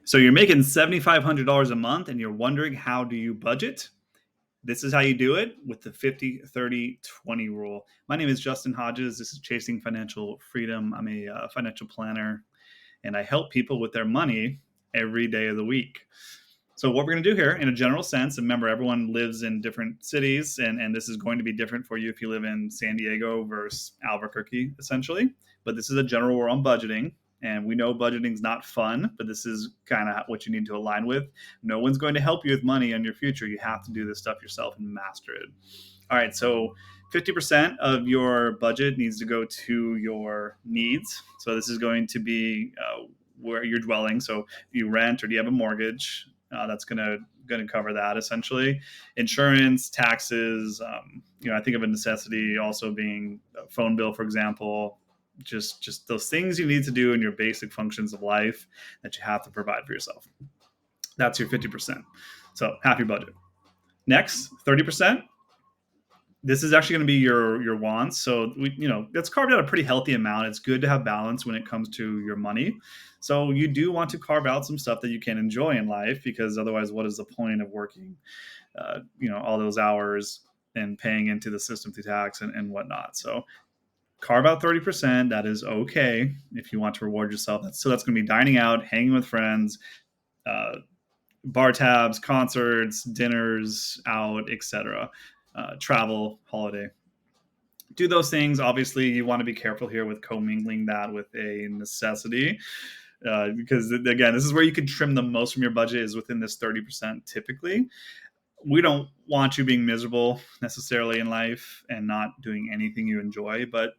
So you're making $7,500 a month and you're wondering, how do you budget? This is how you do it with the 50-30-20 rule. My name is Justin Hodges. This is Chasing Financial Freedom. I'm a financial planner and I help people with their money every day of the week. So what we're going to do here in a general sense, and remember, everyone lives in different cities, and this is going to be different for you if you live in San Diego versus Albuquerque, essentially. But this is a general rule on budgeting. And we know budgeting is not fun, but this is kind of what you need to align with. No one's going to help you with money in your future. You have to do this stuff yourself and master it. All right, so 50% of your budget needs to go to your needs. So this is going to be where you're dwelling. So if you rent or do you have a mortgage, that's going to cover that essentially. Insurance, taxes. I think of a necessity also being a phone bill, for example. Just those things you need to do in your basic functions of life that you have to provide for yourself. That's your 50%. So half your budget. Next, 30%. This is actually going to be your wants. So that's carved out a pretty healthy amount. It's good to have balance when it comes to your money. So you do want to carve out some stuff that you can enjoy in life, because otherwise, what is the point of working, all those hours and paying into the system through tax and whatnot? So carve out 30%. That is okay if you want to reward yourself. That's going to be dining out, hanging with friends, bar tabs, concerts, dinners out, etc. Travel, holiday. Do those things. Obviously, you want to be careful here with commingling that with a necessity, because again, this is where you can trim the most from your budget, is within this 30% typically. We don't want you being miserable necessarily in life and not doing anything you enjoy, but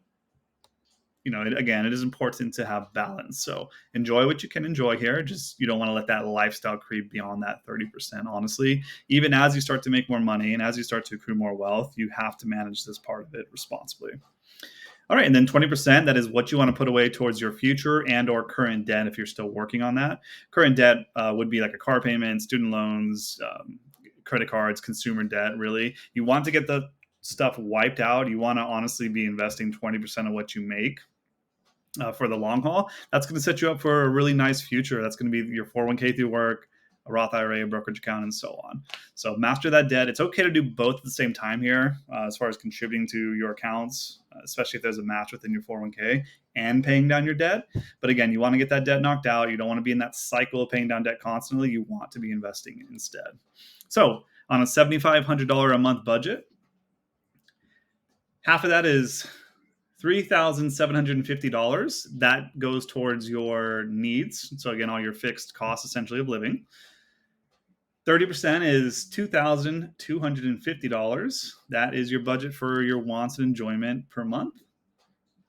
it is important to have balance. So enjoy what you can enjoy here. Just, you don't want to let that lifestyle creep beyond that 30%. Honestly, even as you start to make more money and as you start to accrue more wealth, you have to manage this part of it responsibly. All right. And then 20%, that is what you want to put away towards your future and or current debt if you're still working on that. Current debt would be like a car payment, student loans, credit cards, consumer debt, really. You want to get the stuff wiped out. You want to honestly be investing 20% of what you make for the long haul. That's going to set you up for a really nice future. That's going to be your 401k through work, a Roth IRA, a brokerage account, and so on. So master that debt. It's okay to do both at the same time here, as far as contributing to your accounts, especially if there's a match within your 401k and paying down your debt. But again, you want to get that debt knocked out. You don't want to be in that cycle of paying down debt constantly. You want to be investing instead. So on a $7,500 a month budget, half of that is $3,750. That goes towards your needs. So again, all your fixed costs essentially of living. 30% is $2,250. That is your budget for your wants and enjoyment per month.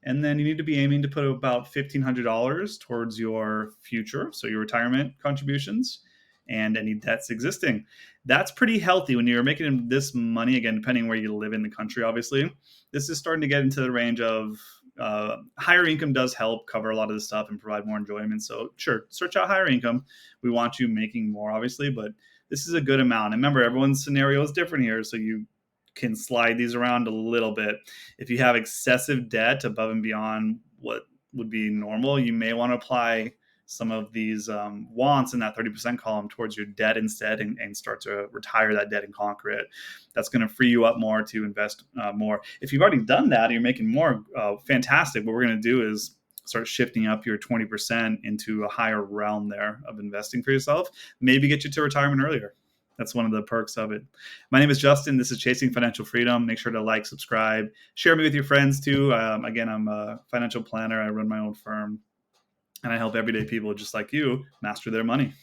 And then you need to be aiming to put about $1,500 towards your future, so your retirement contributions and any debts existing. That's pretty healthy when you're making this money, again, depending where you live in the country, obviously. This is starting to get into the range of higher income does help cover a lot of this stuff and provide more enjoyment. So sure, search out higher income. We want you making more, obviously, but this is a good amount. And remember, everyone's scenario is different here, so you can slide these around a little bit. If you have excessive debt above and beyond what would be normal, you may want to apply some of these wants in that 30% column towards your debt instead, and start to retire that debt and conquer it. That's going to free you up more to invest more. If you've already done that and you're making more, fantastic. What we're going to do is start shifting up your 20% into a higher realm there of investing for yourself. Maybe get you to retirement earlier. That's one of the perks of it. My name is Justin. This is Chasing Financial Freedom. Make sure to like, subscribe, share me with your friends too. Again, I'm a financial planner. I run my own firm, and I help everyday people just like you master their money.